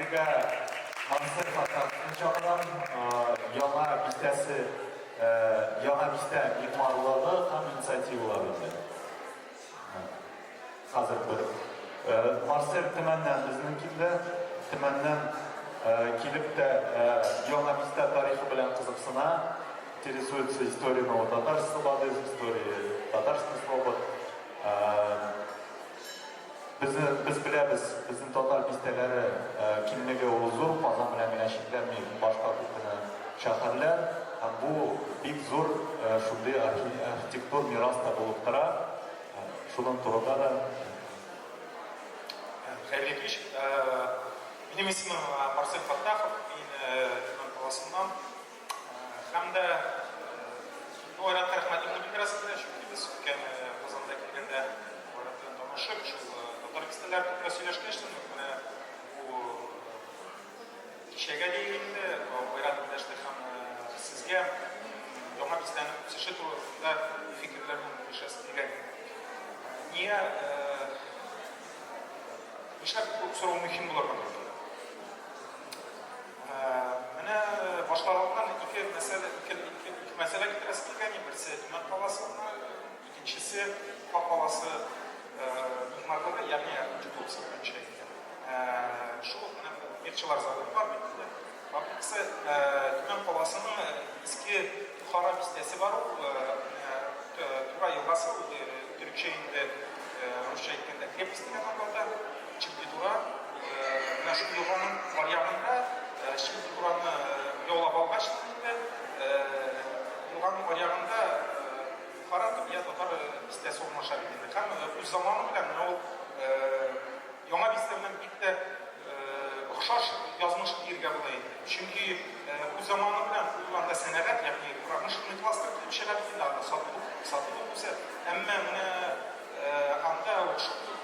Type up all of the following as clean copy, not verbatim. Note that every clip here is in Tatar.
Сезгә Мансур Фатаховның чагынан яңа бистәсе, яңа бистә имарлыгы һәм инициативалары белән. Хәзер бер Марсель Төмәннән безнең килде, Төмәннән килеп тә яңа бистә тарихы белән кызыксына, интересуется историей татарской слободы, историей татарской слобод. Biz bilamiz, bizning total bistalari kimligi zo'r, Qozon bilan cheklanmay boshqa ko'pgina shaharlar ham bu big zo'r shunday arxitektur merosda bo'lib turadi. Шунdan turida da Xayrli kech. Benim ismim Marcel Fatahov, men Tuman qalasidan hamda Oyrat rahmatini bildirasizlar, chunki biz o'tgan Qozonda kelganda Oyrat bilan tanishib, shu tatar bistalar to'g'risida сөйләшкәнчтен, bu kechga дейін Oyrat bildirishdi ham sizga яңа бистәне үсеше турында фикерләрне бирәсезгә. Niye işler bu soru mühim bularlar. Bana başlarından iki mesele getiresinden birisi Tuman Qalası'na, ikincisi Qaf Qalası imamları yani yardımcı olsa bir şey. Şu mirçiler zaten var bittiler. Birincisi Tuman Qalası'nın eski Bukhara bistesi var. Tura yılgası Türkçe'inde Rusça ekinde krepistine kanalda şimdi Tura şu yılganın varyantında şimdi Tura'nı yola balgaçtığında yılganın varyantında Bukhara ya Tatar bistesi olmaşabildiğinde hem bu zamanı bilen o yana bistesinden birlikte okşaş yazmış bir yerge bulaydı. Çünkü bu zamanı bilen kullandığı seneler yani Kur'an'ın şıklıklastık bir şeyler bildiğinde satılık olsa ama anda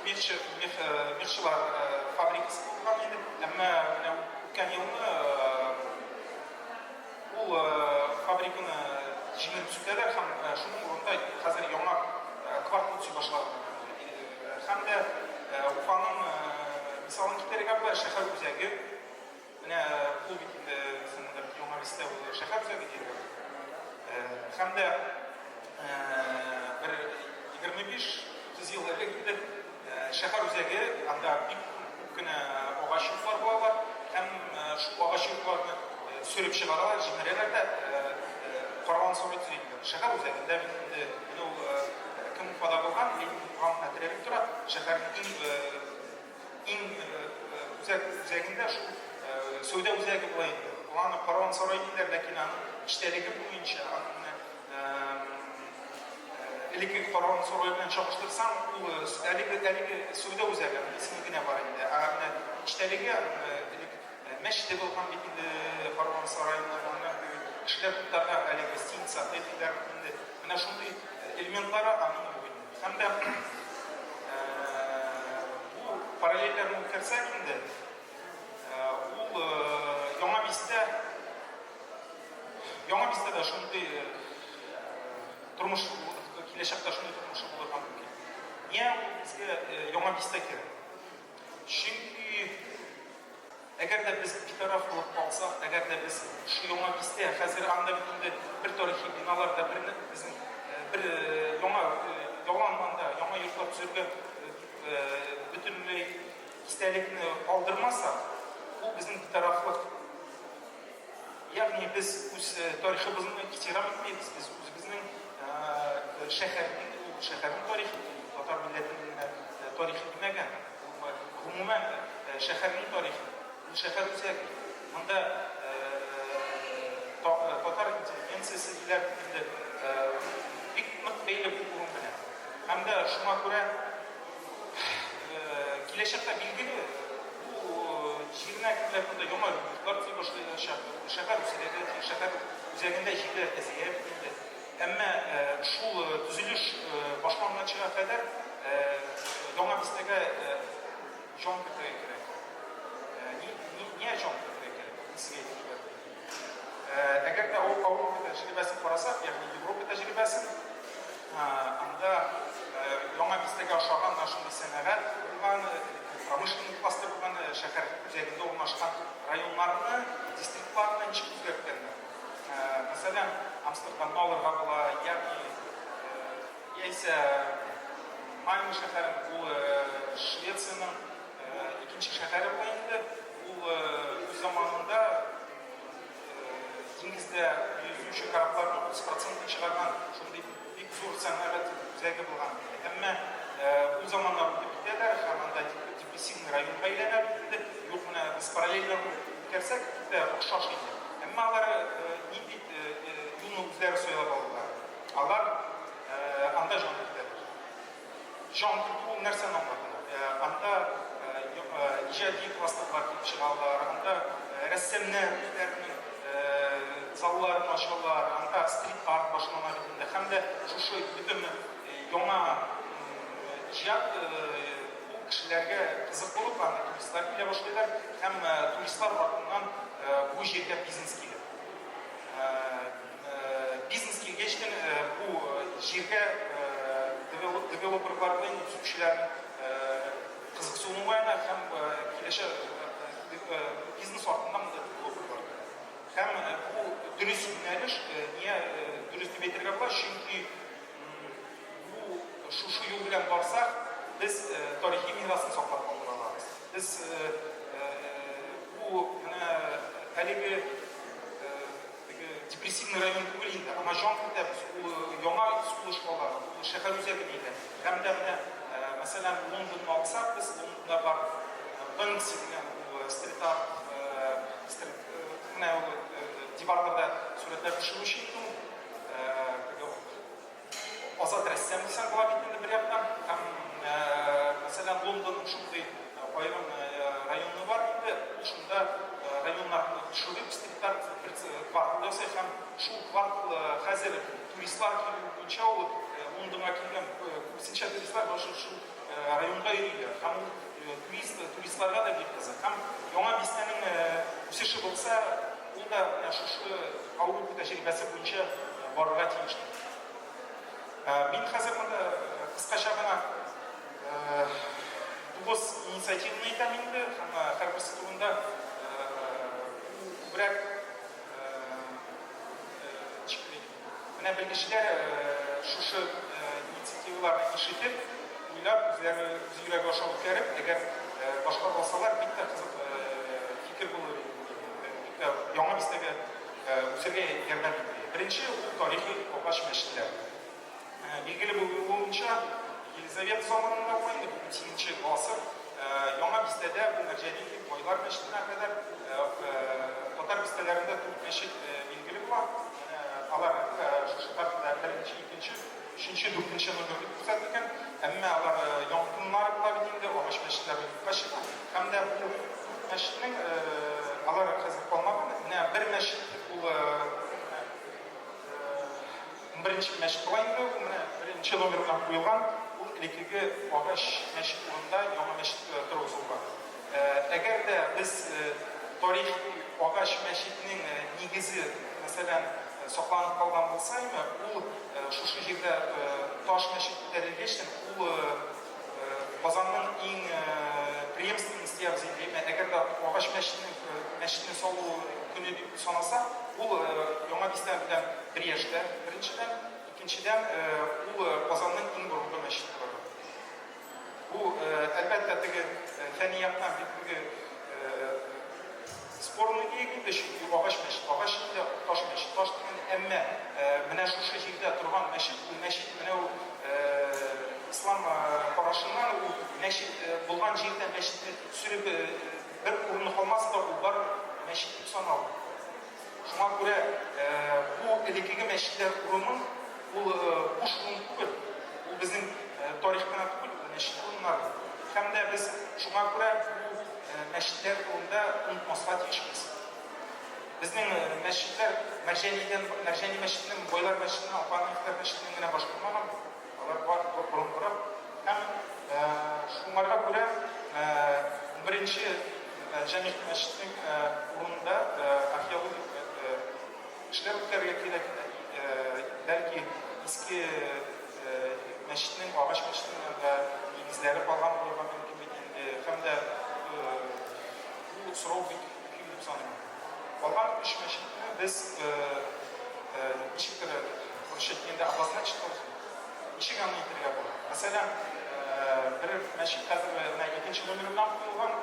mirçiler fabrikası kullanıydı ama o'tgan yılını bu fabrikini jingil tüzdiler hem şunun orunda hazır yana kvartal tüzü başladı. Hem de Ufa'nın misalın kitleriga bular shahar o'zagi mana bu bitinde bizning yana bista shahar o'zagi deydi. Hamda bir 25-30 yıl evvel shahar o'zagi anda ko'pgina og'achiliklar bo'ladi. Ham shu og'achiliklarni so'rib chiqaradilar, jimiralarda Qo'rg'onsoy deydi. Shahar o'zagida endi bu kim foyda bo'lgan, ham atrofida turadi. Shaharning o'zagida shu So'yda o'zagi bo'laydi. Ularni Qo'rg'onsoy deydilar, lekin ishtaligi bo'yicha Eliki Qo'rg'onsoy bilan chaqishtirsam, u haligi So'yda o'zagi ismigina bor edi. Ishtaligi masjid bo'lgan bitindi Qo'rg'onsoyning ishlar tutarlar, haligi gostinitsa deydilar. Mana shunday elementlari hamda bu paralellarni o'tkazsak endi u yana bistada shunday turmush kelajaqda shunday turmush bo'lishi ham mumkin. Niye bizga yana bista kerak? Chunki agarda biz bir taraf bo'lib qolsak, agarda biz shu yana bista hozir anda bir tarixiy binolarda bizning bir yalanmanda yana yurtlar tuzilgan butunlay istalikni qoldirmasak, bu bizning bir taraflik. Yani biz o'z tariximizni ehtirom etmaymiz. Biz o'zimizning shaharning tarixi, Tatar millatining tarixi demagan. Umuman shaharning tarixi, bu shahar o'zagi. Bunda Tatar intelligensiyasilar belli bir o'rin bilan. Hamda shunga ko'ra kelajaqda belgili Şirinaklarında yana yurtlar tüy başlayan shahar o'zagida yigitlar aziyat endi. Ammo shu tuzilish boshlangunga qadar yana bistaga jon kiritish kerak. Niye jon kiritish kerak? Sizga agarda Avrupa tajribasini qarasak, ya'ni Yevropa tajribasini anda yana bistaga o'xshagan shunday sanalar bo'lgan промышленный кластер болған шәһәр үзәгендә урнашкан районнарны, дистриктларны ничек үзгәрткәннәр? Мәсәлән, Амстердамны алырга була, яисә Мальме шәһәрен, ул Швециянең икенче шәһәре була инде. Ул үз заманында диңгездә йөзүче корабларның 30% чыгарган шундый бик зур сәнәгать үзәге булган. Әмма ул заманнар үтеп китәләр, һәм анда депрессивный районга әйләнә бирде. Юк, менә без параллельно үткәрсәк, охшаш иде. Әмма алар нинди юлны үзләре сайлап алдылар. Алар анда җан кертәләр. Җан кертү нәрсәне аңлата? Анда иҗади класслар килеп чыгалар, анда рәссамнар үзләренең залларын ачалар, анда стрит арт башлана бит. Һәм дә шушы бөтен яңа иҗат бу кешеләргә кызык булып, анда туристлар килә башлыйлар, һәм туристлар артыннан бу җиргә бизнес килә. Бизнес килгәчтен бу җиргә девелоперларның, төзүчеләрнең кызыксынуына һәм киләчәк бизнес артыннан девелоперлар. Һәм бу дөрес юнәлеш, нигә дөрес дип әйтергә була? Чөнки бу шушы юл белән барсак, без тарихи мирасын саклап кала алабыз. Без бу әлеге депрессивный район түгел инде, ама җан кертәбез, ул яңа сулышмалар, шәһәр үзәге иде. Һәм дә мәсәлән, Лондонны алсак, без Лондонда бар Бэнкси дигән стрит арт, диварларда сурәтләр төшерүче иде. Азат рәссам дисәң була бит инде бер яктан. Һәм мәсәлән, Лондонның шундый аерым районы бар иде. Шунда районнарны төшереп, стриттар квартал ясый һәм шул квартал хәзер туристлар килү буенча ул Лондонга килгән күпсенчә туристлар шул районга йөриләр. Һәм туристларга да бик кызык. Һәм яңа бистәнең үсеше булса, ул да шушы Авропа тәҗрибәсе буенча барырга тиеш. Мин хәзер монда кыскача гына 9 инициативаны әйтәм инде, һәм һәрберсе турында күбрәк менә белгечләр шушы инициативаларны ишетеп, уйлап, үзләре йөрәге аша үткәреп, әгәр башка булсалар, бик тә кызык фикер булыр. Яңа бистәгә үсәргә ярдәм итә. Беренче ул тарихи Калгач мәчетләре. Билгеле булуынча, Елизавета заманында була инде, 8-нче гасыр, яңа бистәдә бу мәрҗәни байлар мәчетенә кадәр татар бистәләрендә 4 мәчет билгеле була. Алар шушы тартыда 1-нче, 2-нче, 3-нче, 4-нче номерлы күрсәтелгән. Әмма алар яңгыннар була бит инде, агач мәчетләре качык. Һәм дә бу мәчетнең алар хәзер калмаган. Менә бер мәчет ул беренче мәчет була инде, менә 1-нче номер белән куелган. Ул элекеге агач мәчет урында яңа мәчет торгызылган. Әгәр дә біз тарих агач мәчетнең нигезе, мәсәлән, сакланып калган булса, ул шушы җирдә таш мәчет күтәрелгәчтен, ул Казанның иң преемственности ябзыйды. Әгәр дә агач мәчетне салу көне дип санаса, ул яңа бистә белән бер яшьтә, беренчедән, икенчедән ул Казанның иң борынгы мәчете булды. Бу әлбәттә теге фәнни яктан бик спорный диегәндә чөнки агач мәчет, агач инде таш мәчет, таш дигән, әмма менә шушы җирдә торган мәчет, ул мәчет менә ул ислам карашыннан ул мәчет булган җирдә мәчетне сүреп бер урын калмаса да, ул бар мәчет дип саналды. Шуңа күрә бу элекеге мәчетләр урынын ул буш урын түгел. Ул безнең тарихтан түгел, мәчет урыннары. Һәм дә без шуңа күрә бу мәчетләр турында онытмаска тиешбез. Безнең мәчетләр Мәрҗани мәчетенең, Байлар мәчетенең, Апаневлар мәчетенең генә башкармаган. Алар бар борынгырак. Һәм шуңарга күрә беренче Җәмигъ мәчетенең урынында археологик эшләр үткәрергә кирәк. Бәлки иске мәчетнең, агач мәчетнең нигезләре калган булырга мөмкин бит инде. һәм дә бу сорау бик мөһим дип саныйм. Калган 3 мәчетне без ничектер көрсәткәндә обозначить кылдык. Ничек аны әйтергә була? Мәсәлән, бер мәчет хәзер менә 2нче номерына куелган,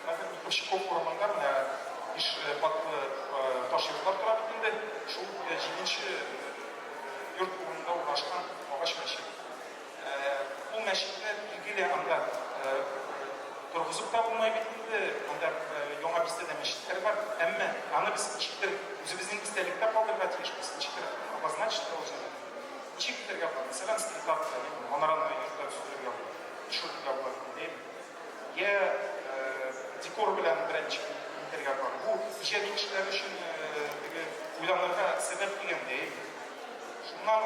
хәзер Икенче урамында менә иш патлы таш йортлар тора бит инде. Шул 7нче йорт урынында урнашкан агач мәчет. Бу мәчетне билгеле анда торгызып та булмай бит инде. Анда яңа бистәдә мәчетләр бар, әмма аны без ничектер үзебезнең истәлектә калдырырга тиешбез. Ничектер обозначить кылырга. Ничек итәргә була? Мәсәлән, стилтап, манараны йортта төзергә була. Шуларга була, дип. Я декор белән беренче итәргә була. Бу иҗади кешеләр өчен теге уйланырга сәбәп дигәндә. Шуннан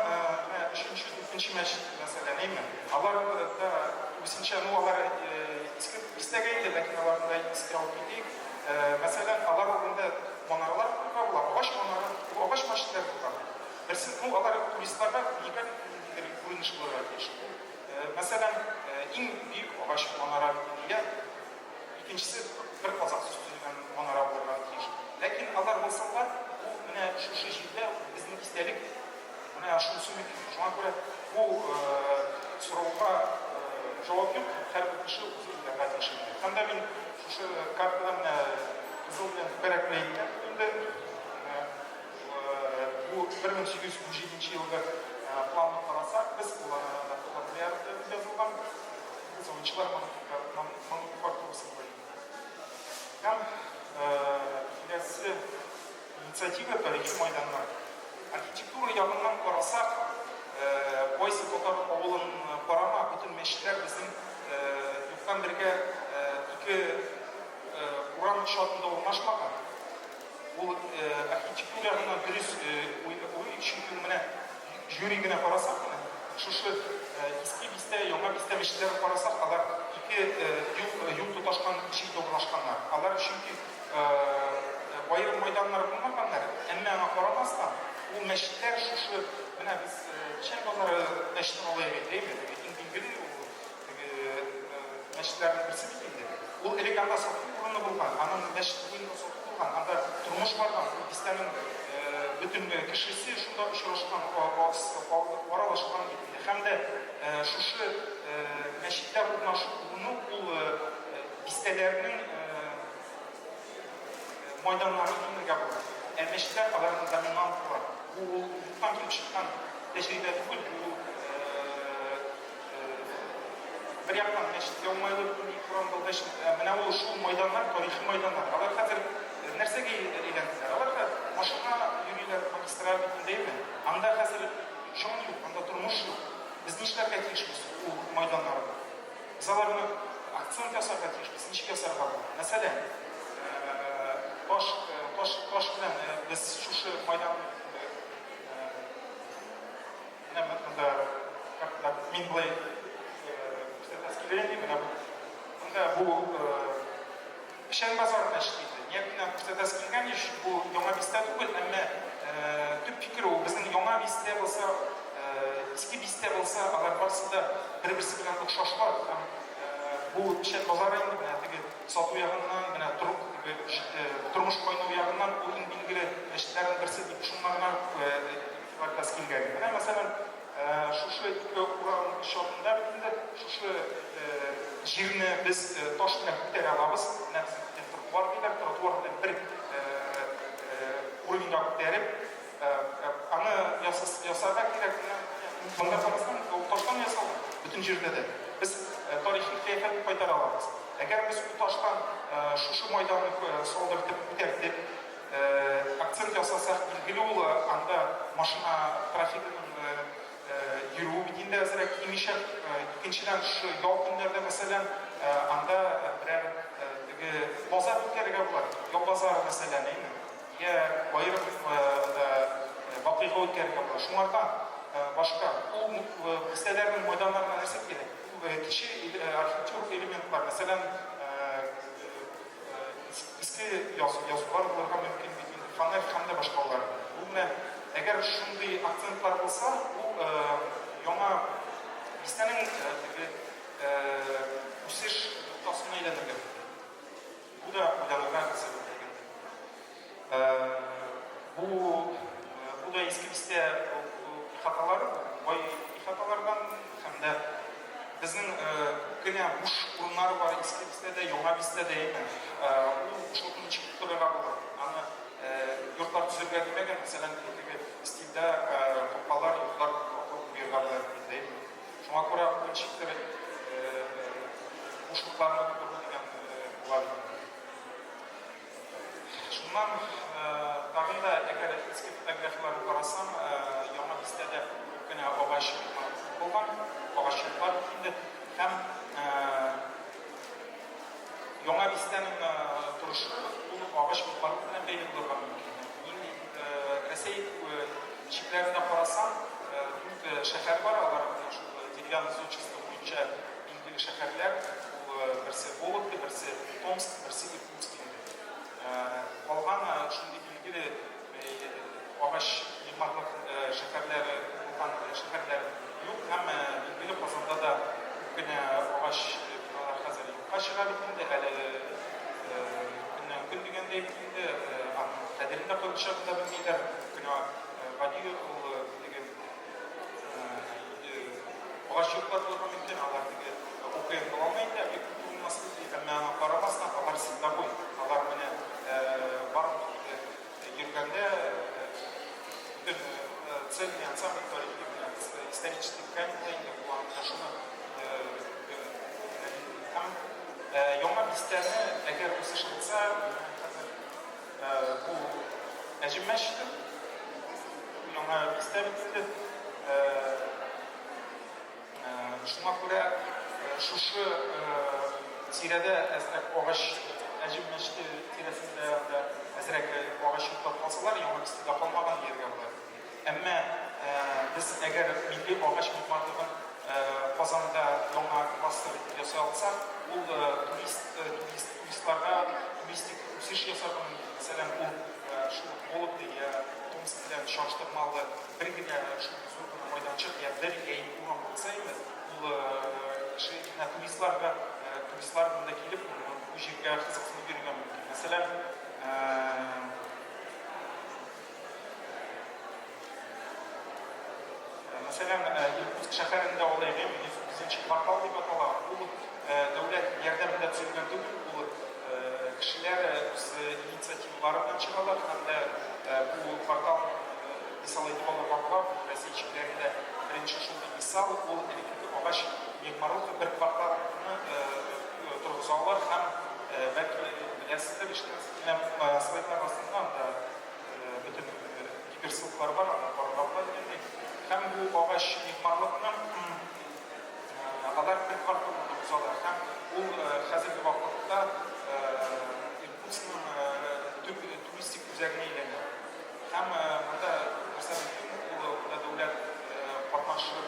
3нче, 4нче мәчет мәсәлән, әйме. Алар да үсенчә алар иске бистәгә иде, ләкин аларда иске алып китик. Мәсәлән, алар урында манаралар була, агач манара, агач мәчетләр була. Берсе, алар туристларга уникаль күренеш булырга тиеш. Мәсәлән, иң бик агач манара дия, икенчесе бер казак төзелгән манара булырга тиеш. Ләкин алар булсалар, бу менә шушы җирдә безнең истәлек менә шунысы мөһим. Шуңа күрә бу сорауга җавап юк, һәрбер кеше үзе белергә тиеш. Һәм дә мин шушы картада менә кызыл белән бәрәкле әйткән инде. Бу 1817 елгы планны карасак, без уларда язылган язучылар мануфактурасы бар. Һәм киләсе инициатива тарихи майданнар. Архитектура ягыннан карасак, Бойсы Татар авылын парама бүтән мәчетләр безнең юктан бергә ике урам шатында урнашмаган. Ул архитектура ягыннан дөрес уй чөнки менә жюри генә карасак, шушы иске бистә, яңа бистә мәчетләрен карасак, алар ике юл тоташкан җирдә урнашканнар. Алар чөнки аерым майданнар булмаганнар, әмма аңа карамастан ул мәчетләр шушы менә без Шәһәр базары мәчетен алып әйтәйме, иң билгеле мәчетләрнең берсе бит инде. Ул элек анда сату урыны булган, аның мәчет буенда сату булган, анда тормыш барган, бистәнең бүтән кешесе шунда очрашкан, аралашкан бит. Һәм дә шушы мәчетләр урнашу ул бистәләрнең майданнарын киңрәк була. Мәчетләр аларның доминантлары. Бу юктан килеп чыккан тәҗрибә түгел, бу бер яктан мәчеткә уңайлы урамда менә ул шул майданнар, тарихи майданнар. Алар хәзер нәрсәгә әйләнделәр? Алар машина йөриләр, магистраль битендәме? Анда хәзер җан юк, анда тормыш юк. Без нишләргә тиешбез ул майданнарда? Без аларны акцент ясарга тиешбез. Ничек ясарга була? Мәсәлән, таш белән без шушы майдан мин булай күрсәтәскиләре менә бу Шәһәр базары мәчете. Ягъни күрсәтәскилгән иш бу яңа бистә түгел, әмма төп фикер ул безнең яңа бистә булса, иске бистә булса, алар барысы да бер-берсе белән охшашлар. Бу Шәһәр базары инде менә теге сату ягыннан, менә тормыш кайнау ягыннан ул иң билгеле мәчетләрнең берсе дип шуннарга күрсәтәскилгән. Менә мәсәлән шушы ике урам шартында битендә шушы җирне без таш белән күтәрә алабыз. Менә тротуар диләр, тротуар белән бер уровеньга күтәреп, аны ясарга кирәк. Монда карасаң, ул таштан ясалган бөтен җирдә дә. Без тарихи кыяфәтне кайтара алабыз. Әгәр без ул таштан шушы майданны салдыртып күтәртеп, акцент ясасак, билгеле ул анда машина трафигының йөрү битендә әзрәк кимешә. Икенчедән шу ял көннәрдә мәсәлән анда берәр теге базар үткәрергә була. Ял базары мәсәлән, әйме? Я аерым вакыйга үткәрергә була. Шуңардан башка ул бистәләрнең майданнарына нәрсә кирәк? Кече архитектур элементлар, мәсәлән, иске язулар булырга мөмкин бит, фонарь һәм дә башкалар. Бу менә әгәр шундый акцентлар булса, бу яңа бистәнең үсеш тасуына әйләнергә. Бу да уйланырга сәбәп итә. Бу да иске бистә ихаталар, бай ихаталардан һәм дә безнең генә буш урыннар бар иске бистәдә, яңа бистәдә әйме. Ул бушлыкны ничек тутырырга була? Аны йортлар төзергә кирәк, мәсәлән, теге стильдә капкалар, йортлар куярга кирәк. Шуңа күрә ничек бушлыкларны тутыру дигән була. Шуннан тагын да әгәр иске фотографияларны карасам, яңа бистәдә генә агач булган, агачлар инде һәм яңа бистәнең торышы ул агач булган белән бәйле булырга мөмкин. Рәсәй чикләрендә карасам, шәһәр бар, алар деревянный зодчество буенча билгеле шәһәрләр, берсе Вологда, берсе Томск, берсе Иркутск. Калган шундый билгеле агач механлык шәһәрләре булган шәһәрләр юк, һәм билгеле Казанда да генә агач хәзер юкка чыга бит әле көн дигәндәй инде кадерендә кылышып та белмиләр генә гади ул дигән агач юклар булган мөмкин алар дигән укыйм булмайды да бик булмасын әмма карамастан алар сында бу алар менә бар йөргәндә цельный ансамбль исторических тканей булган шуны яңа бистәне әгәр үсештерсә бу әҗим мәчете яңа бистә бит шуңа күрә шушы тирәдә агач әҗим мәчете тирәсендә әзрәк агач юклап калсалар яңа бистәдә калмаган ергә булыр. Әмма без әгәр милли агач механлыгын Казанда яңа кластер ясый алсак, ул туристларга туристик үсеш ясарга мәсәлән ул шу Вологда я Томск белән чагыштырмалы бер генә шу зур мәйданчык я бер яй урын булса инде ул туристлар монда килеп бу җиргә кызыксынып йөрергә мөмкин. Мәсәлән, Иркутск шәһәрендә ул әгәр 9-нчы квартал дип атала. Ул дәүләт ярдәмендә төзелгән түгел, ул кешеләр үз инициативалары белән чыгалар һәм дә бу квартал мисал итеп алырга була. Россия чикләрендә беренче шундый мисал ул электрик агач механлык бер кварталны торгызалар һәм бәлки беләсезләр ишетәсезләр слайдлар астында да бөтен гиперссылкалар бар, аларга дигәндәй. Һәм бу агач механлыкның алар бер кварталны торгызалар һәм ул хәзерге вакытта Иркутскның төп туристик үзәгенә әйләнә. Һәм монда мәсәлән дәүләт катнашып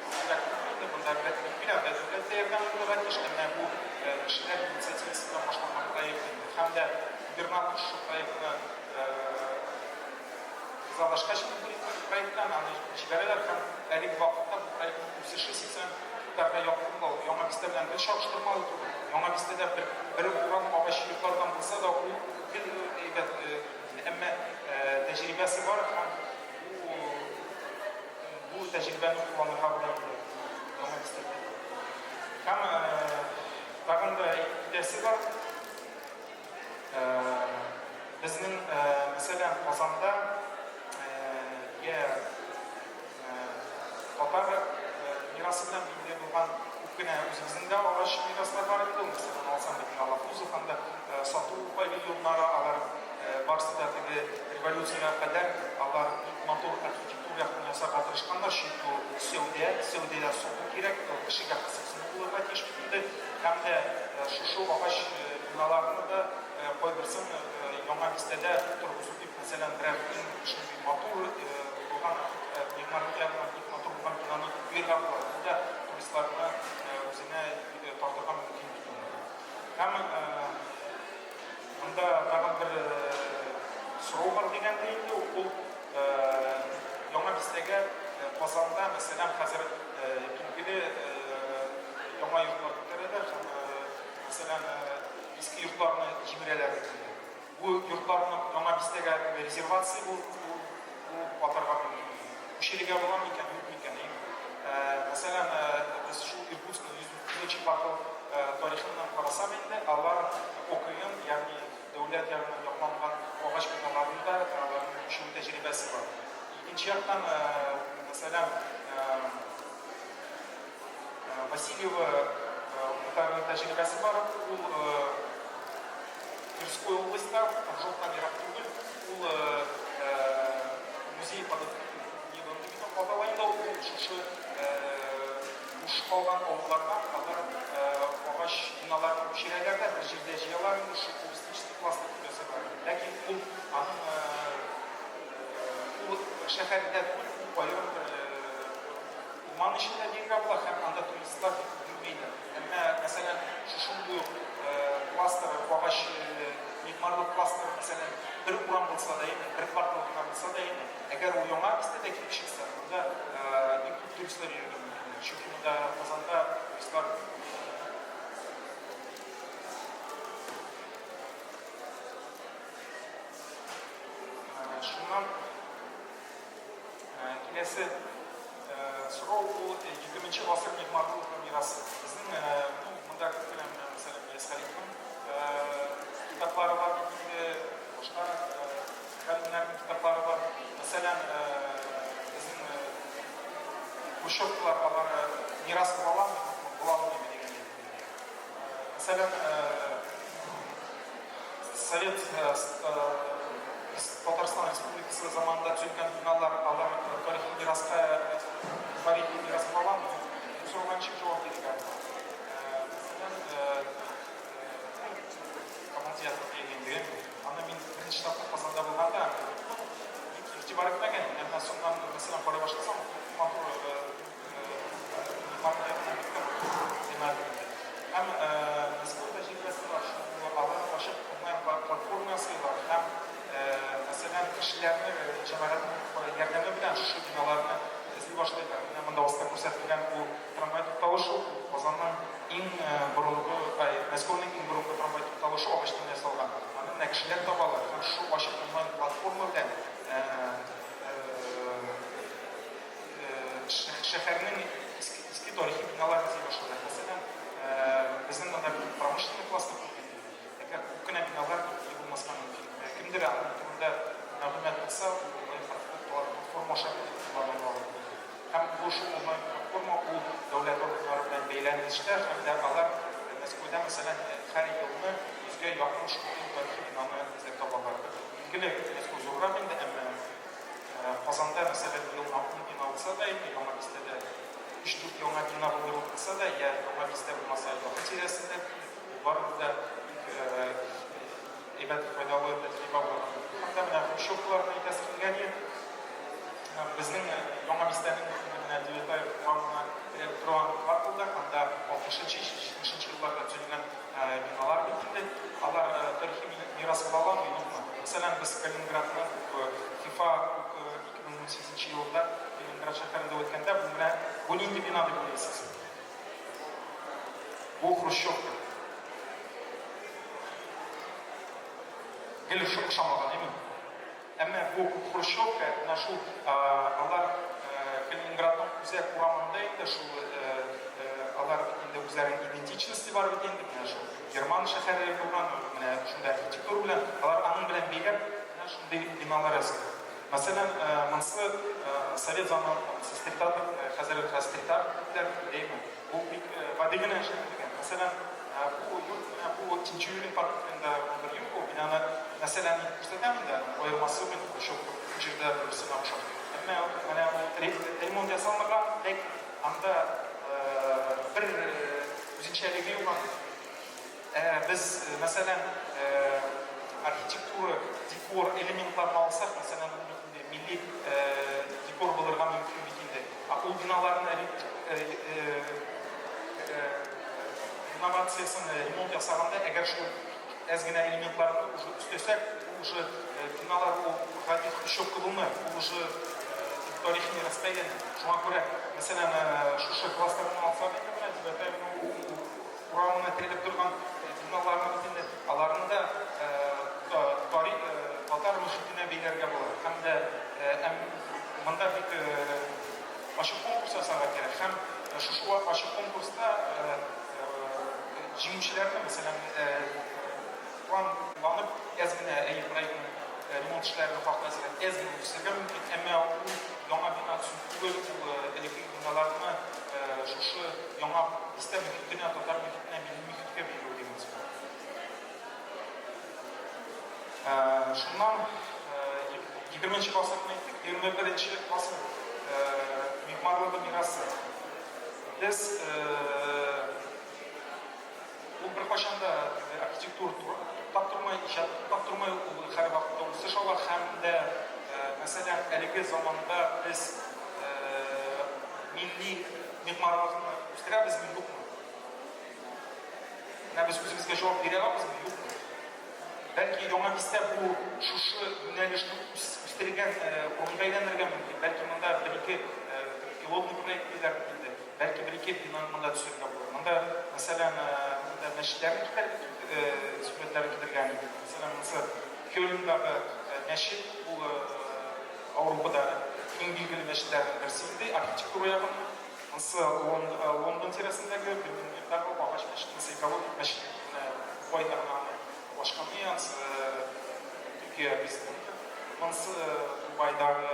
монда дәүләт ярдәмендә эшләнә бу кешеләр инициативасы белән башланган проект һәм дә губернатор шу проектны залашкач проекттан аны җибәрәләр һәм әлеге вакытта бу проектның үсеше 80%-га якын ул. Яңа бистә белән бер чагыштырмалы түгел. Яңа бистәдә бер урам агач йортлардан булса да ул әйбәт, әмма тәҗрибәсе бар һәм бу тәҗрибәне кулланырга була яңа бистәдә. Һәм тагын да әйтәсе бар. Безнең мәсәлән Казанда татар мирасы белән билгеле булган күп кенә үзебезнең дә агач мираслар бар иде. Мәсәлән, алсам бит Аллаһузов һәм дә сату павильоннары алар барысы да теге революциягә кадәр алар матур архитектура яктан ясарга тырышканнар. Чөнки ул Сәүдәдә сату кирәк, кешегә кызыксыну булырга тиеш инде. Һәм дә шушы агач биналарны да кайберсен яңа бистәдә торгызу дип, мәсәлән, берәр шундый матур булган матур булган бинаны куярга була. Бу туристларны үзенә тартырга мөмкин. Һәм монда тагын бер сорау бар дигәндә инде ул яңа бистәгә Казанда, мәсәлән, хәзер билгеле яңа йортлар күтәрәләр һәм Мәсәлән, иске йортларны җимерәләр. Бу йортларны яңа бистәгә резервация бу атарга мөмкин. Бу ширегә була микән, юк микән? Мәсәлән, без шул Иркутскның 100 бакыл тарихыннан карасак инде, алар окыган, ягъни дәүләт ягыннан якланган агач биналарында аларның шул тәҗрибәсе бар. Икенче яктан, мәсәлән, Васильева утарының тәҗрибәсе бар. Ул Тверской областьта, Торжоктан ерак түгел, ул музей подавайында ул шушы уш калган авыллардан алар агач биналарны күчерәләр дә бер җирдә җыялар, шу туристик класслы төзәсе бар. Ләкин ул шәһәрдә аерым бер урман эчендә дигән була һәм анда туристлар йөрмәйдер. Әмма мәсәлән, шундый кластер, агач мигмарлык кластер, мәсәлән, бер урам булса да, бер квартал гына булса да, әгәр ул яңа бистәдә килеп чыкса, анда бик күп туристлар йөргән. Чөнки монда Казанда туристлар шуннан киләсе сорау ул 20-нче гасыр мигмарлык мирасы. Безнең монда күпләр мәсәлән Ясхалиевның китаплары бар, башка галимнәрнең китаплары бар. Мәсәлән, безнең Хрущевлар алар мирас була алмый дигән. Мәсәлән, Совет Татарстан Республикасы заманында төзелгән биналар алар тарихи мираска була алмый. Бу сорауга ничек җавап бирергә? Мәсәлән, командиятор дигәндә, аны мин беренче тапкыр Казанда булганда игътибар итмәгән. Әмма соңдан мәсәлән карый башласам, һәм Мәскәү тәҗрибәсе бар, алар ачык платформа ясыйлар һәм мәсәлән кешеләрне җәмәгатьнең ярдәме белән шушы биналарны эзли башлыйлар. Менә монда аста күрсәтелгән бу трамвай тукталышы Казанның иң борынгы, Мәскәүнең иң борынгы трамвай тукталышы агачтан ясалган. Аны кешеләр табалар һәм шу ачык онлайн платформа белән шәһәрнең иске тарихи биналарын эзли башлыйлар. Мәсәлән, безнең монда промышленный класста әгәр күпкенә биналар булмаска мөмкин. Кемдер аның турында мәгълүмат булса, платформа шәһәр һәм бу шул онлайн платформа ул дәүләт органнары белән бәйләнештә һәм дә алар Мәскәүдә мәсәлән һәр елны 100-гә якын шул тарихи бинаны эзләп табалар. Билгеле, Мәскәү зуррак инде, әмма Казанда мәсәлән елна 10 бина булса да, яңа бистәдә 3-4 яңа бина булса да, я яңа бистә булмаса, якын тирәсендә барында әйбәт файдалы тәҗрибә булган. Хәтта менә Хрущевларны әйтәсе килгән безнең яңа бистәнең дәүләт формасына торган кварталда, анда 60-70 елларда төзелгән биналар бит. Алар тарихи мирас була алмый. Мәсәлән, без Калининградның ФИФА 2018 елда Калининград шәһәрендә үткәндә бу нинди бина дип уйлыйсыз? Бу Хрущевка. Гел шул ошамаган, әйме? Әмма бу Хрущевка, менә шул алар Калининградның үзәк урамында инде шул алар инде үзләренең идентичности бар бит инде, менә шул Герман шәһәре булган, менә шунда архитектура белән алар аның белән бигрәк менә шундый биналар ясый. Мәсәлән, монсы Совет заманында стритар, хәзерге стритар дигән, бу бик гадигенә эшләнгән. Мәсәлән, бу Тинчурин паркында бер юк, бинаны мәсәлән күрсәтәм инде, аермасы белән Хрущевка җирдә берсенә охшап. Әмма менә ремонт ясалмаган, ләкин анда бер үзенчәлеге юк. Без мәсәлән архитектура, декор элементларын алсак, мәсәлән, милли декор булырга мөмкин бит инде. Ул биналарны инновациясын ремонт ясаганда, әгәр шул әз генә элементларны уже үстәсәк, уже биналар гади Хрущевка булмый, уже тарихи расстояние. Шуңа күрә, мәсәлән, шушы классларны алсак, урамына терелеп торган биналарны битендә аларны да татар мөхитенә бәйләргә була. Һәм дә монда бик ачык конкурс ясарга кирәк. Һәм шушы ачык конкурста җиңүчеләрне, мәсәлән, планланып әзгенә проектның ремонт эшләрен хакласыгыз, әзгенә үсәргә мөмкин, әмма ул яңа бина түгел, элекке биналарны шушы яңа истә мөхитенә, татар мөхитенә, милли мөхиткә бирү дигән сүз. Шуннан 20-нче гасырны әйттек, 21-нче гасыр мигмарлыгы мирасы. Без ул беркайчан да архитектура туктап тормый, иҗат туктап тормый, ул һәр вакытта үсеш ала һәм дә мәсәлән, әлеге заманда без милли мигмарлыкны үстерәбезме, юкмы? Менә без үзебезгә җавап бирә алабызмы, юкмы? Бәлки яңа бистә бу шушы юнәлешне үстергән урынга әйләнергә мөмкин. Бәлки монда бер-ике пилотный проектлар килде. Бәлки бер-ике бинаны монда төшерергә була. Монда, мәсәлән, монда мәчетләрне сурәтләре китергән иде. Мәсәлән, Мысыр Кёльндагы мәчет, ул Ауропада иң билгеле мәчетләрнең берсе иде. Архитектура ягын Мысыр Лондон тирәсендәге Бирмингемдагы агач мәчет, экологик мәчет, Байдарганы Башкамиянс, Türkiye президенты, Мынсы Дубайдагы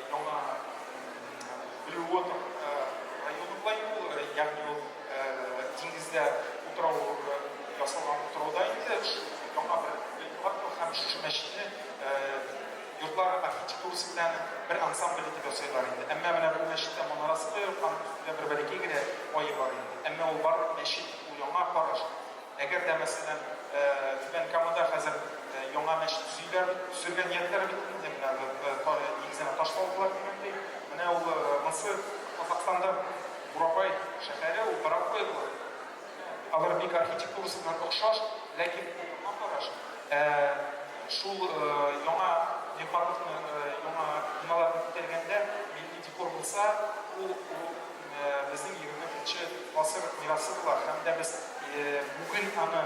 яңа Blue Water районы булай ул, ягъни ул диңгездә утрау ясалган утрауда инде яңа бер һәм шушы мәчетне йортлар архитектурасы белән бер ансамбль итеп ясыйлар инде. Әмма менә бу мәчеттә манарасы да юк, бер бәләкәй генә ае бар инде. Әмма ул бар мәчет, ул яңа караш. Әгәр дә мәсәлән Түбән Камада хәзер яңа мәчет төзергән ниятләре бит инде, нигезенә ташлаулар дигәндәй. Менә ул Мысыр, Казакстанда Бурабай шәһәре, ул Бурабай була. Алар бик архитектурасы белән охшаш, ләкин яңа караш. Шул яңа мигмарлыкны, яңа биналарны күтәргәндә милли декор булса, ул безнең 21-нче гасыр мирасы була. Һәм дә без бүген аны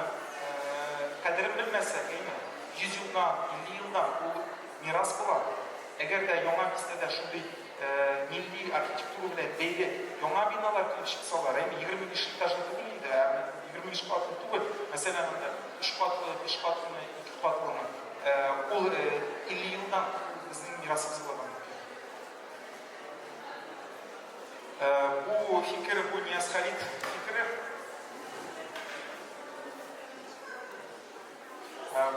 кадерен белмәсәк, 100 елдан, 50 елдан ул мирас була. Әгәр дә яңа бистәдә шундый милли архитектура белән бәйле яңа биналар килеп чыксалар, 25 этажлы түгел инде, 25 катлы түгел, мәсәлән, 3 катлы, 5 катлы, 2 катлы, ул 50 елдан безнең мирасыбыз була. Бу фикер, бу Нияз Халит фикере.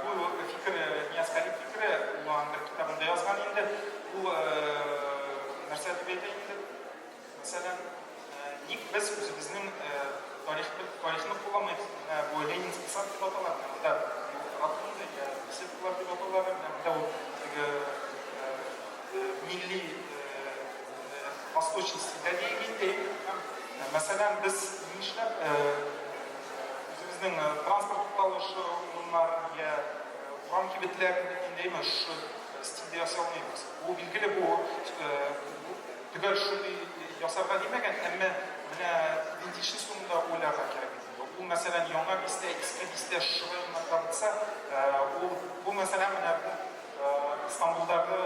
Бу фикер Нияз Халит фикере, ул аңгыр китабында язган инде. Бу нәрсә дип әйтә инде. Мәсәлән, ник без үзебезнең тарихны кулланмыйбыз? Бу Ленинский сад дип атала, монда Ратунда, Беседкалар дип аталар, монда ул милли восточный стилдәге инде. Мәсәлән, без нишләп үзебезнең транспорт тукталышы урыннар я урам кибетләрен индейме шу стилдә ясый алмыйбыз. Бу билгеле, бу төгәл шундый ясарга димәгән, әмма менә идентичность турында уйларга кирәк. Бу мәсәлән яңа бистә, иске бистә шулай булса, бу мәсәлән менә Истанбулдагы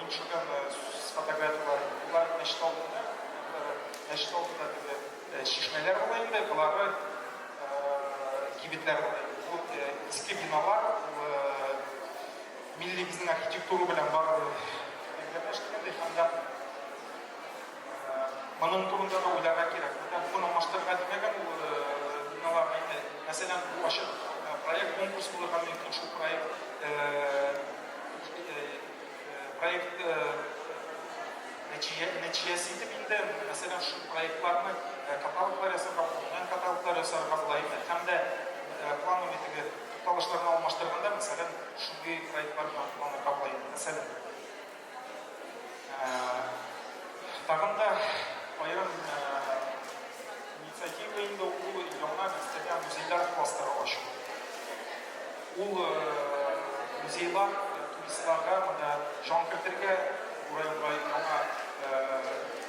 иншүгән фотографиялар, булар мәчет алдында шишмәләр була инде, булары кибетләр була. Бу иске биналар милли безнең архитектура белән бар берләшкәндә һәм дә моның турында да уйларга кирәк. Буны маштырга димәгән биналар инде. Мәсәлән, бу ачык проект конкурс булырга мөмкин, шул проект нәтиҗәсе итеп инде, мәсәлән, шул проектларны каталоглар ясарга, каталоглар ясарга була инде. Һәм дә планы итеге тукталышларны алмаштырганда, мәсәлән, шундый проектларны планы кабул итә. Мәсәлән, тагын да аерым инициатива инде ул яңа бистәдә музейлар кластеры ачу. Ул музейлар туристларга монда җан кертергә, районга яңа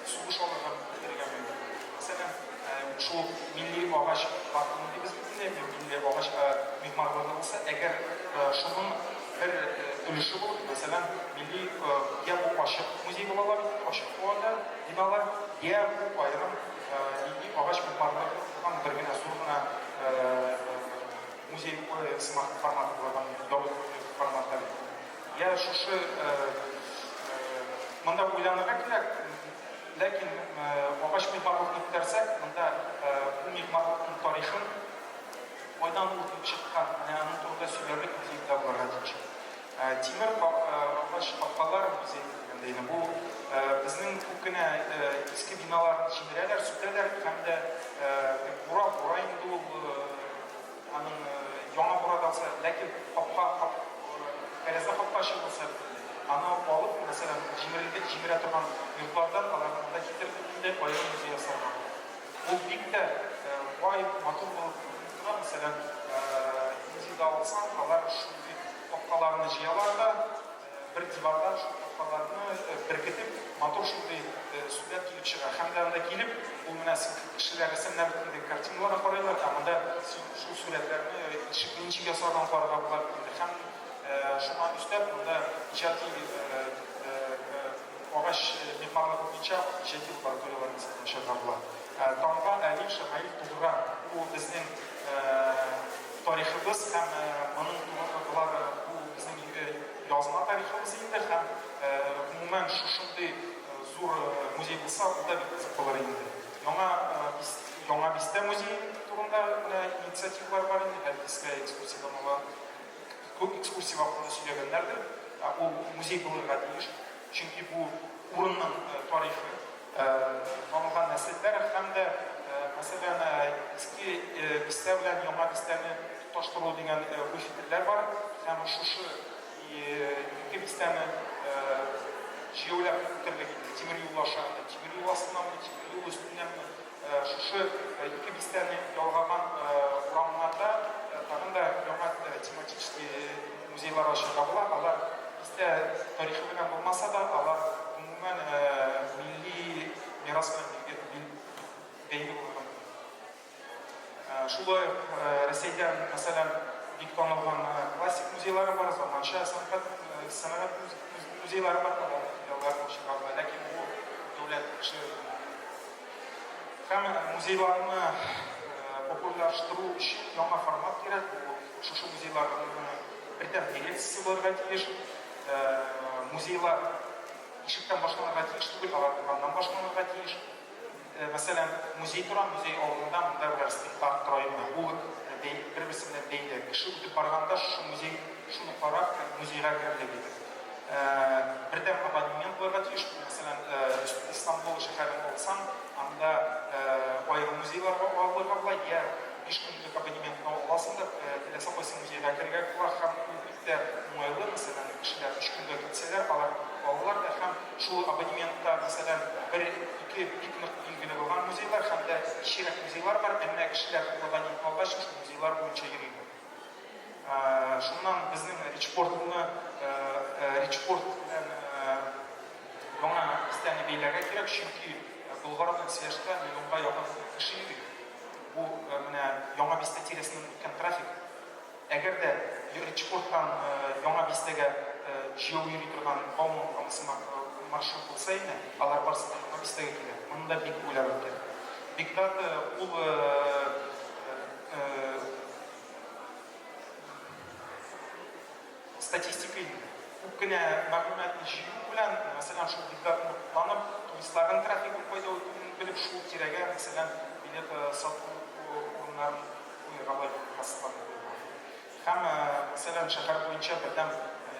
сугыш алырга кертергә мөмкин. Мәсәлән, шул милли агач бакылы дибез бит, милли агач мигмарлыгы булса, әгәр шуның бер өлеше булып, мәсәлән, милли я бу ачык музей була ала бит, ачык була биналар, я бу айрым милли агач мигмарлыгы булган бер генә зур гына музей сымак форматы булган, ябык форматы. Я шушы монда уйланырга кирәк, ләкин агач мигмарлыкны күтәрсәк, монда бу мигмарлыкның тарихын айдан үтеп чыккан, аның турында сөйләрлек музейда булырга тиеш. Тимер агач капкалар музей дигәндә бу безнең күп кенә иске биналарны җимерәләр, сүтәләр һәм дә бура инде ул аның яңа бураданса, ләкин капка Кәрәзә капкачы булса, аны алып, мәсәлән, җимерә торган йортлардан аларны да китереп инде аерым музей ясарга. Ул бик тә бай матур булып тора, мәсәлән, музейда алсаң, алар шундый капкаларны җыялар да, бер дивардан шу капкаларны беркетеп, матур шундый сүрәт килеп чыга. Һәм дә анда килеп, ул менә кешеләр рәсемнәр битендәге картиналарны карыйлар, анда шул сүрәтләрне ишекле ясардан карарга була. Һәм шуңа өстәп, монда иҗади агач мигмарлыгы буенча иҗади лабораторияларны эшләтергә була. Таңга Әли Шамаил тугры, бу безнең тарихыбыз һәм моның тугрылары бу безнең язма тарихыбыз инде һәм гомумән шушындый зур музей булса, ул да бик кызык булыр инде. Яңа Бистә музей турында инициативалар бар инде, һәр иске экскурсиялар көп экскурсия вакытында сөйләгәннәрдер. Ул музей булырга тиеш, чөнки бу урынның тарихы, танылган нәселләр һәм дә мәсәлән иске Бистә белән яңа Бистәне тоташтыру дигән фикерләр бар. Һәм шушы ике Бистәне җыяулап үтәргә тимер юл аша, тимер юл астыннан, тимер юл өстеннән шушы ике Бистәне ялгаган урамнарда тагын да яңа тематический музейлар ачарга була. Алар Бистә тарихы белән булмаса да, алар гомумән милли мирас белән бәйле булган. Шулай Рәсәйдә, мәсәлән, бик танылган классик музейлары бар, заманча сәнгать музейлары бар, ләкин бу дәүләт эшләре. Һәм музейларны популярлаштыру өчен яңа формат кирәк. Шушы музейларның бердәм дирекциясе булырга тиеш. Музейлар ишектән башланырга тиеш түгел, алар урамнан башланырга тиеш. Мәсәлән, музей тора, музей алдында монда бер спектакль тора иде. Ул бер-берсе белән бәйле. Кеше үтеп барганда шушы музей шуны карап музейга кергән иде. Бердәм абонемент булырга тиеш. Мәсәлән, Истанбул шәһәрен алсаң, анда аерым музейларга алырга була, я 5 көнлек абонементны аласың да, теләсә кайсы музейга кергә була, һәм ул бик тә уңайлы, мәсәлән, кешеләр 3 көнгә китсәләр, алар алалар да, һәм шул абонементта, мәсәлән, 1-2 бик нык билгеле булган музейлар һәм дә кичерәк музейлар бар, әмма кешеләр абонемент алгач, шул музейлар буенча йөри. Шуннан безнең Ричпорт белән яңа Бистәне бәйләргә кирәк, чөнки Болгар белән сөйләшкә миллионга якын кеше йөри. Бу менә яңа Бистә тирәсеннән үткән трафик. Әгәр дә Ричпорттан яңа Бистәгә җыяу йөри торган маршрут булса иде, алар барсы яңа Бистәгә килә. Монда бик уйлап кирәк. Бик даты ул статистика инде. Күп кенә мәгълүматны җыю белән, мәсәлән, шул диктатны танып, туристларның трафигын кайда икәнен белеп, шул тирәгә, мәсәлән, билет сату урыннарын куярга хасылган. Һәм, мәсәлән, шәһәр буенча бердәм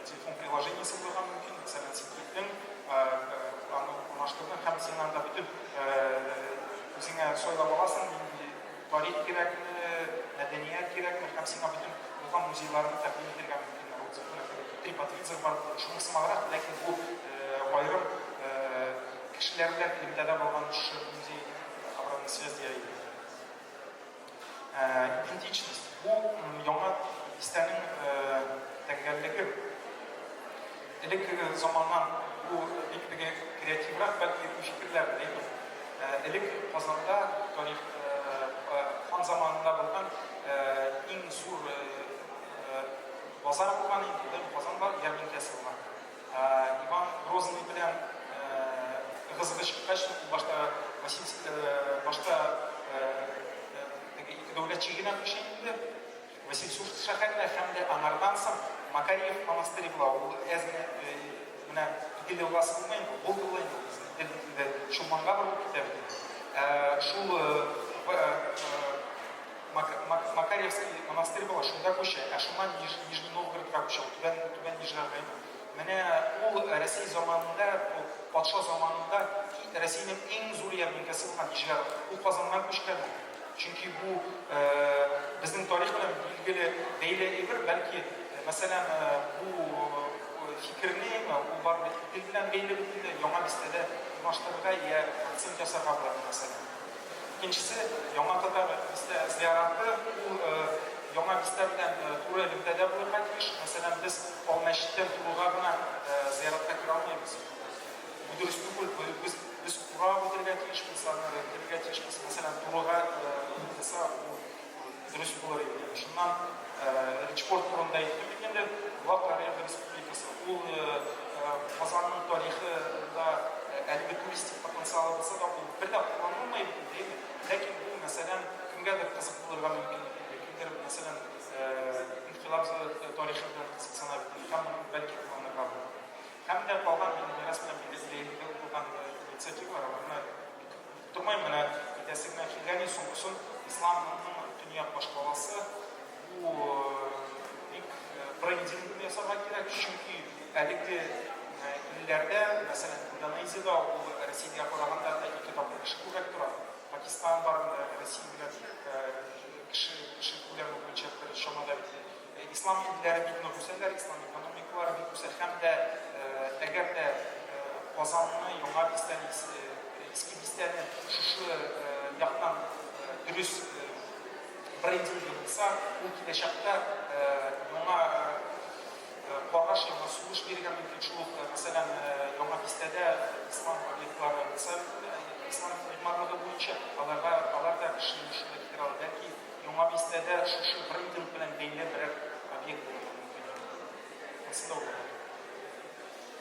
телефон приложениесе булырга мөмкин, мәсәлән, син киттең, аны урнаштырдың, һәм син анда бөтен үзеңә сайлап аласың, тарих кирәкме, мәдәният кирәкме, һәм сиңа бөтен булган музейларны тәкъдим итәргә мөмкин. Трипатвизор бар, шуны сымаграк, ләкин бу аерым кешеләр белән элемтәдә булган музей обратная связь дияр. Идентичность. Бу яңа Бистәнең тәңгәллеге. Элек заманнан бу бик креативрак, бәлки фикерләр. Элек Казанда тарих хан заманында болған ең зур базар болған енді Қазан бар, ярминкасы болған. Иван Грозный белән кызыгы чыккач, башта дәүләтче генә көчәйде. Василий Сурск шәһәрендә һәм дә аңардан соң Макарьев монастыре була. Ул әзме менә Идел елгасы булмый, бу булмый. Шулманга барып китә. Шул Макарьевский монастырь була, шунда күчә. Шуннан Нижний Новгородка күчә. Түбән Нижний районы. Менә ул Россия заманында, патша заманында Россиянең иң зур ярминкасы булган Нижгар. Ул Казаннан күчкән. Чөнки бу безнең тарих белән билгеле бәйле әйбер, бәлки мәсәлән бу фикерне ул бар бит белән бәйле бит яңа бистәдә баштырырга я акцент ясарга була мәсәлән. Икенчесе яңа татар бистә зияраты ул яңа бистә белән туры элемтәдә булырга тиеш. Мәсәлән без ал мәчеттән туруга гына зияратка кирә алмыйбыз. Бу дөрес түгел, biz тура булырга тиеш insanları bilirga тиеш. Мәсәлән туруга булса дөрес булыр иде. Шуннан Ричпорт турында әйтеп дигәндә Вакыт Республикасы ул Казанның тарихында әлбәттә туристик потенциалы булса да ул бер дә кулланылмый дип, ләкин бу мәсәлән кемгәдер кызык булырга мөмкин. Кемдер мәсәлән инкыйлаб тарихында кызыксына һәм бәлки кулланырга була. Һәм дә калган расман билгеле булган инициативалар бар. Тормай менә итәсенә килгән соңгысын исламның дөнья башкаласы бу бик брендинг ясарга кирәк, чөнки әлеге илләрдә, мәсәлән, Индонезиядә ул Россиягә караганда да ике тапкыр кеше күбрәк тора. Пакистан бар, Россия белән кеше күләме буенча бер чамада ислам илләре бик нык үсәләр, ислам экономикалары бик үсә һәм дә әгәр дә Казанны яңа бистәне иске бистәне шушы яктан дөрес брендинг булса, ул киләчәктә яңа караш яңа сулыш биргән мөмкинчелек, мәсәлән, яңа бистәдә ислам объектлары булса, ислам имамлыгы буенча алар да кешене шундый китерә алыр. Бәлки яңа бистәдә шушы брендинг белән бәйле бер объект булыр мөмкин.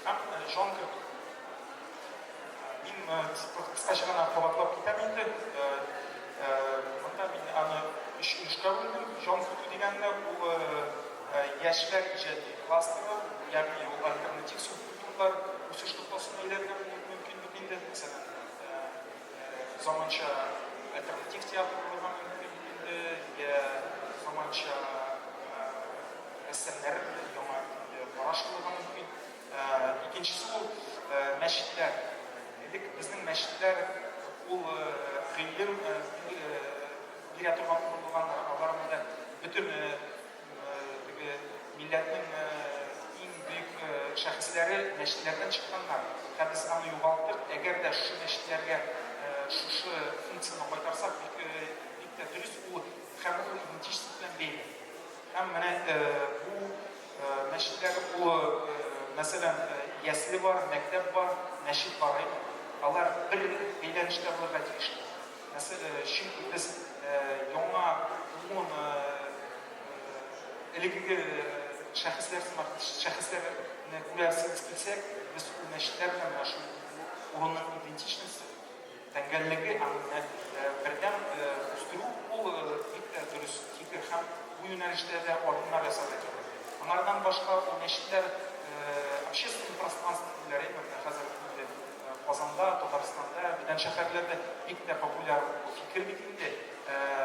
Һәм Жон Кырк. Мин кыскача гына кабатлап китәм инде. Монда мин аны өч өлешкә бүлдем. Жон Кырк дигәндә ул яшьләр иҗади кластеры, ягъни ул альтернатив субкультуралар үсеш ноктасына әйләнергә мөмкин бит инде. Мәсәлән, заманча альтернатив театр булырга мөмкин инде, заманча рәссамнар яңа караш булырга мөмкин. Икенчесе ул мәчетләр. Безнең мәчетләр ул гыйлем бирә торган булган аларында бөтен милләтнең иң бөек шәхесләре мәчетләрдән чыкканнар. Һәм без аны югалтып, әгәр дә шушы мәчетләргә шушы функцияны кайтарсак, бик тә дөрес ул һәм ул идентичность белән бәйле. Һәм менә бу мәчетләр ул мәсәлән ясли бар, мәктәп бар, мәчет бар. Алар бер бәйләнештә булырга тиеш. Мәсәлән, чөнки без яңа әлеге шәхесләрне күрәсез килсәк, без ул мәчетләр белән шу урынның идентичность тәңгәллеге бердәм үстерү ул бик тә дөрес фикер һәм бу юнәлештә дә адымнар ясарга кирәк. Анардан башка ул мәчетләр общественный пространство диләр, хәзер Казанда, Татарстанда, бүтән шәһәрләрдә бик тә популяр фикер бит инде.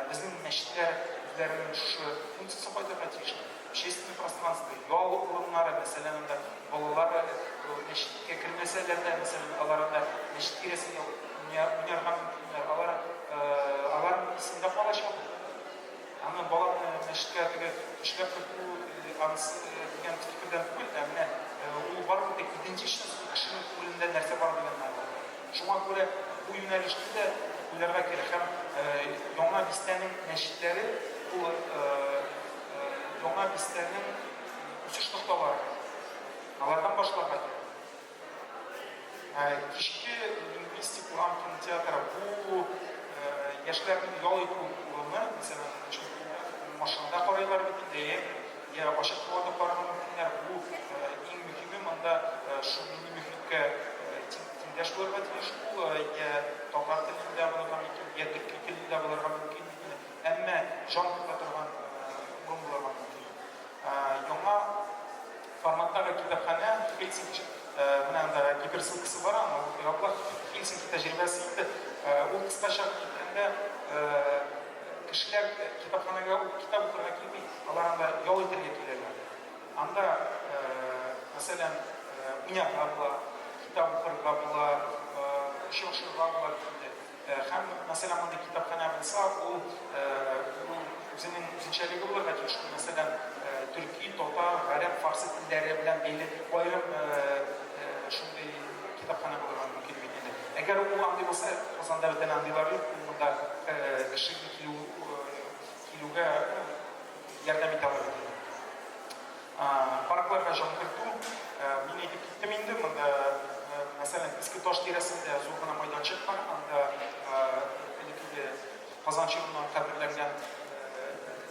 Безнең мәчетләр үзләренең шушы функциясын кайтарырга тиеш. Общественный пространство, ял урыннары, мәсәлән, балалар мәчеткә кермәсәләр дә, мәсәлән, аларда мәчет тирәсендә уйнарга мөмкинләр, алар исендә калачак. Аны баланы мәчеткә эшләп кертү дигән фикердән түгел, менә ул барлык идентичность кешенең күңелендә нәрсә бар дигәннәр. Шуңа күрә бу юнәлештә дә уйларга кирәк. Һәм яңа бистәнең мәчетләре ул яңа бистәнең үсеш нокталары. Алардан башларга кирәк. Кичке лингвистик урам кинотеатры бу яшьләрнең ял итү filmni, masalan, машинада карайлар бит инде, я ачык һавада караган мөмкиннәр бу иң мөһиме монда шу милли мөхиткә тиңдәш булырга тиеш ул, я татар телендә булырга мөмкин, я төрки телендә булырга мөмкин, әмма җан кыта торган урын булырга мөмкин. Яңа форматтагы китапханә Хельсинки менә анда гиперссылкасы бар, аны Хельсинки тәҗрибәсе инде ул кыскача әйткәндә кешеләр китапханәгә китап укырга килми, алар анда ял итәргә киләләр. Анда, мәсәлән, уйнарга була, китап укырга була, очрашырга була инде. Һәм, мәсәлән, анда китапханә булса, ул үзенең үзенчәлеге булырга тиеш. Мәсәлән, төрки, татар, гарәп, фарсы телләре белән бәйле аерым шундый китапханә булырга мөмкин бит инде. Әгәр ул андый булса, Казанда бөтен андыйлар юк, монда кешегә килүгә ярдәм итә алыр. Паркларга җанкырту, мин әйтеп киттем инде, монда мәсәлән, Иске Таш тирәсендә зур гына мәйданчык бар, анда Казан чорыннан каберләнгән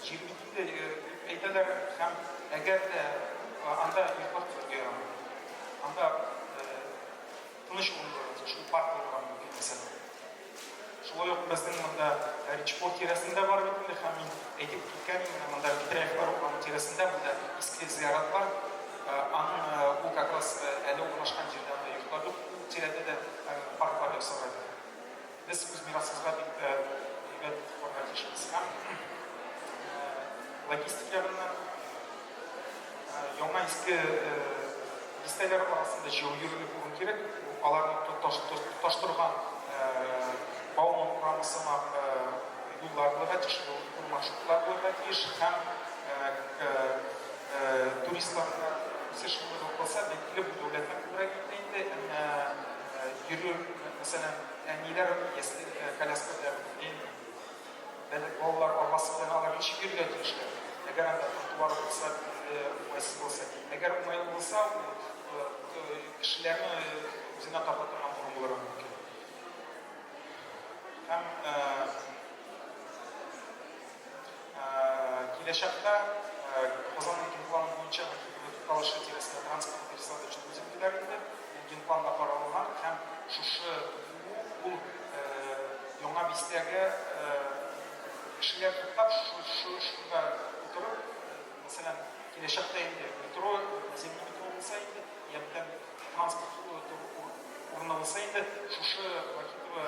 җир бит инде әйтәләр, һәм әгәр дә анда йоклап торырга ярамый. Анда тыныч булырга, шул парк булырга мөмкин мәсәлән. Шулай ук безнең монда Ричпорт тирәсендә бар бит инде, һәм мин әйтеп киткән монда Петряевлар укыган тирәсендә монда иске зиярат бар. Аның ул как раз әле урнашкан җирдә йортлар юк, ул тирәдә дә парклар ясарга. Без үз мирасыбызга бик әйбәт укырга тиешбез. Һәм логистика белән яңа иске бистәләр арасында җыю йөрүлек булу кирәк. Аларны тоташтырган Бауман программасына юллар булырга тиеш, маршрутлар булырга тиеш, һәм туристларга үсешмәләр булса, бәлки бу дәүләтнең күбрәк инде йөрү, мәсәлән, әниләр ясли коляскалар, балалар арбасы белән алар ничек йөрергә тиешләр. Әгәр анда тротуар булса, уңайсыз булса, әгәр уңайлы булса, кешеләрне үзенә тарта торган урын булырга мөмкин. Һәм киләчәктә Казанның генпланы буенча тукталышы тирәсендә транспорт пересадочный үзәкләр инде генпланда каралган һәм шушы ул яңа бистәгә кешеләр туктап шунда утырып, мәсәлән, киләчәктә инде метро, зимний метро булса инде, ябдан транспорт урыны булса инде, шушы вакытлы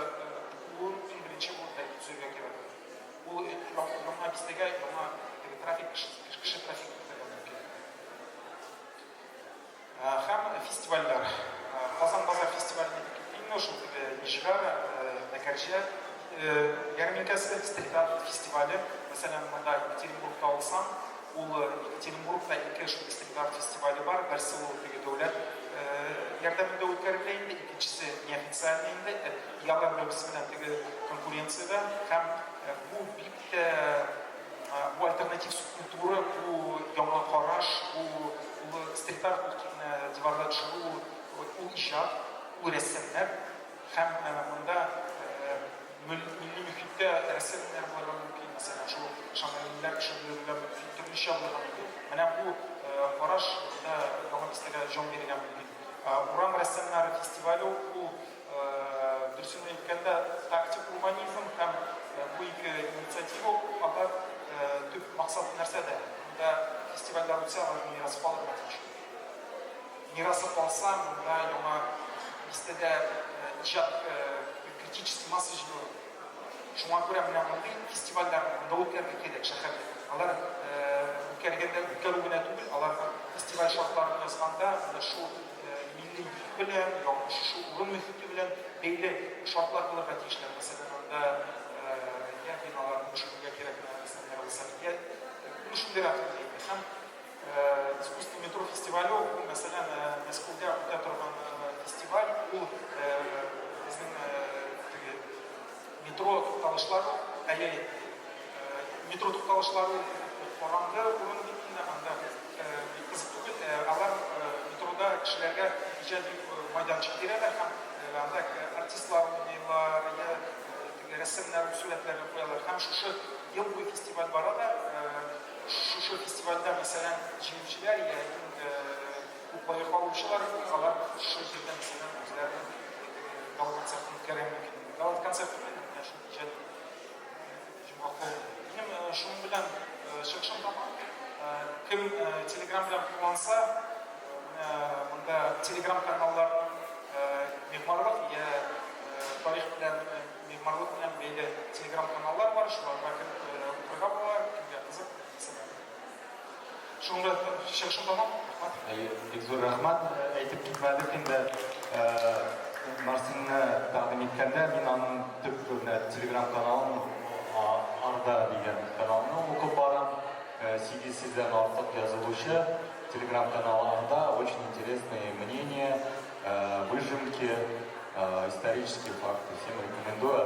ул беренче булып төзергә кирәк. Ул яңа бистәгә яңа трафик, кеше трафик итәргә мөмкин. Һәм фестивальләр. Казан базар фестивале инде шул Нижгар, Накарҗа ярминкасы, стрит-арт фестивале. Мәсәлән, монда Екатеринбургта алсам, ул Екатеринбургта ике шул стрит-арт фестивале бар. Берсе ул дәүләт ярдәмендә үткәрелә инде, икенчесе неофициаль инде. Ялган белән конкуренцияда һәм бу бик бу альтернатив субкультура, бу яңа караш, бу стрит-арт диварда чыгу, ул иҗат, ул рәссамнар һәм монда милли мөхиттә рәссамнар булырга мөмкин. Мәсәлән, шул шагыйрьләр кешеләргә төрлечә булырга мөмкин. Менә бу караш да яңа бистәгә җан бирергә мөмкин. Урам рәссамнары фестивале ул дөресен әйткәндә тактик урбанизм һәм бу ике инициатива алар төп максаты нәрсәдә? Монда фестивальләр үтсә, алар мирас калырга тиеш. Мирасы калса, монда яңа бистәдә иҗат критический масса җыелыр. Шуңа күрә менә мондый фестивальләр монда үткәрергә кирәк шәһәрдә. Алар үткәрү генә түгел, алар фестиваль шартларын язганда шул милли белән, шул урын мөхите белән бәйле шартлар булырга тиешләр. Мәсәлән, анда биналарны төшерергә кирәк нәрсәләр булса, шундый рәвештә. Һәм искусство метро фестивале, мәсәлән, Мәскәүдә үтә торган фестиваль, ул безнең метро тукталышлары, метро тукталышлары караңгы урын бит инде, анда кызык түгел, алар метрода кешеләргә иҗади мәйданчык бирәләр һәм анда артистлар уйныйлар, рәссамнар сурәтләрен куялар һәм шушы ел буе фестиваль барада. Şu festivalda mesela jingçiler ya kupayı almışlar, alar şu yerden mesela özlerden Galat konsertini görmek mümkün. Galat konsertini yani şu icad jimaqo. Benim şunun bilen çıkışım tamam. Kim Telegram bilen kullansa, bunda Telegram kanallar mehmarlık ya tarih bilen mehmarlık bilen belli Telegram kanallar var. Şular bakın programı var. Kimga qiziq Şunga çıkışım tamam. Бик зур рәхмәт. Әйтеп китмәдек инде. Марсинны тәкъдим иткәндә мин аның төп Telegram каналын Арда дигән каналны укып барам. 800-дән артык язылучы Telegram каналында очень интересные мнения, выжимки, исторические факты. Всем рекомендую,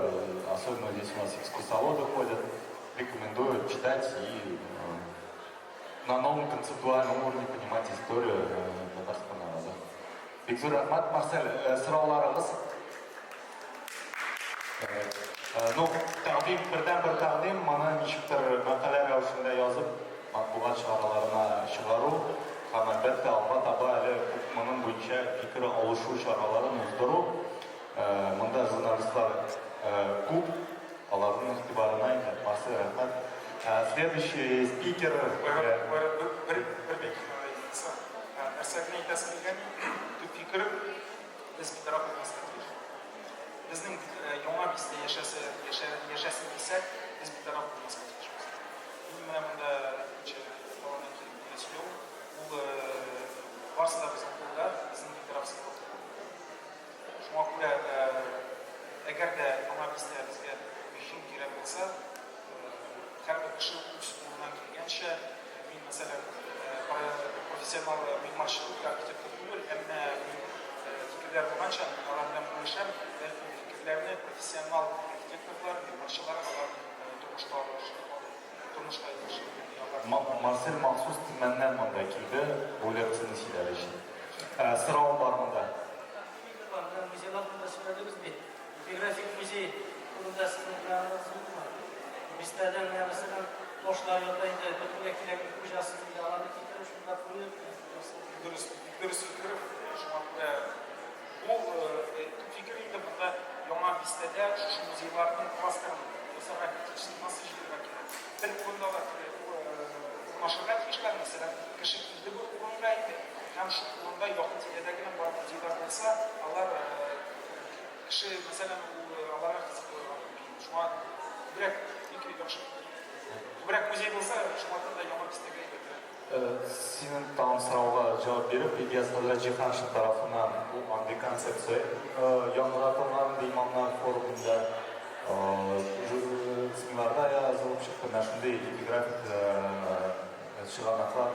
особенно здесь у нас экскурсоводы ходят, рекомендую читать и на новом концептуальном уровне понимать историю татарского народа. Бик зур рахмат, Марсель, сорауларыгыз. Тәкъдим, бердән-бер тәкъдим, моны ничектер мәкалә рәвешендә язып, матбугат чараларына чыгару һәм әлбәттә алга-таба әле моның буенча фикер алышу чараларын уздыру. Монда журналистлар күп, аларның игътибарына инде. Марсель, рәхмәт. Следующий спикер. Bizning yomon bizda yashasini bilsak, biz bir taraf bo'lmaslik kerak. Mana bunda u varsida bizning qo'lda, bizning bir taraf Shunga ko'ra agarda yomon bizda bizga muhim kerak bo'lsa, har bir kishi o'z qo'lidan kelgancha, men masalan professional mehmonchilik arxitektor bo'lib, hamma fikrlar bo'lgancha, ular bilan bo'lisham, fikrlarni professional arxitektorlar, mehmonchilar turmushga Марсель махсус Тимәннән монда килде, bu лекцияны сөйләр өчен. Сорау бар монда. Музейлар турында сөйләдегез бит. Географик музей турында сезнең планнарыгыз булмы? Бездән мәсәлән башлар ята инде, бөтенләй кирәкле хуҗасы инде аларны китереп шунда куеп, дөрес фикер, шуңа күрә ул фикер инде бunda яңа бистәдә шушы музейларның кластерын ясарга китешмәсе җибәргә кирәк. Бер урында машинага кишләр, мәсәлән, кеше килде бу урынга инде, һәм шу урында якын тирәдә генә бар музейлар булса, алар кеше, мәсәлән, аларга кызык булган. Шуңа күбрәк фикер яхшы. Күбрәк музей булса, шуңа да яңа бистәгә Синең тагын сорауга җавап биреп, Ильяс Хаҗиханшин тарафыннан бу андый концепция яңгыратылган имамнар форумында СМИларда язылып чыкты, шундый эпиграфик чыганаклар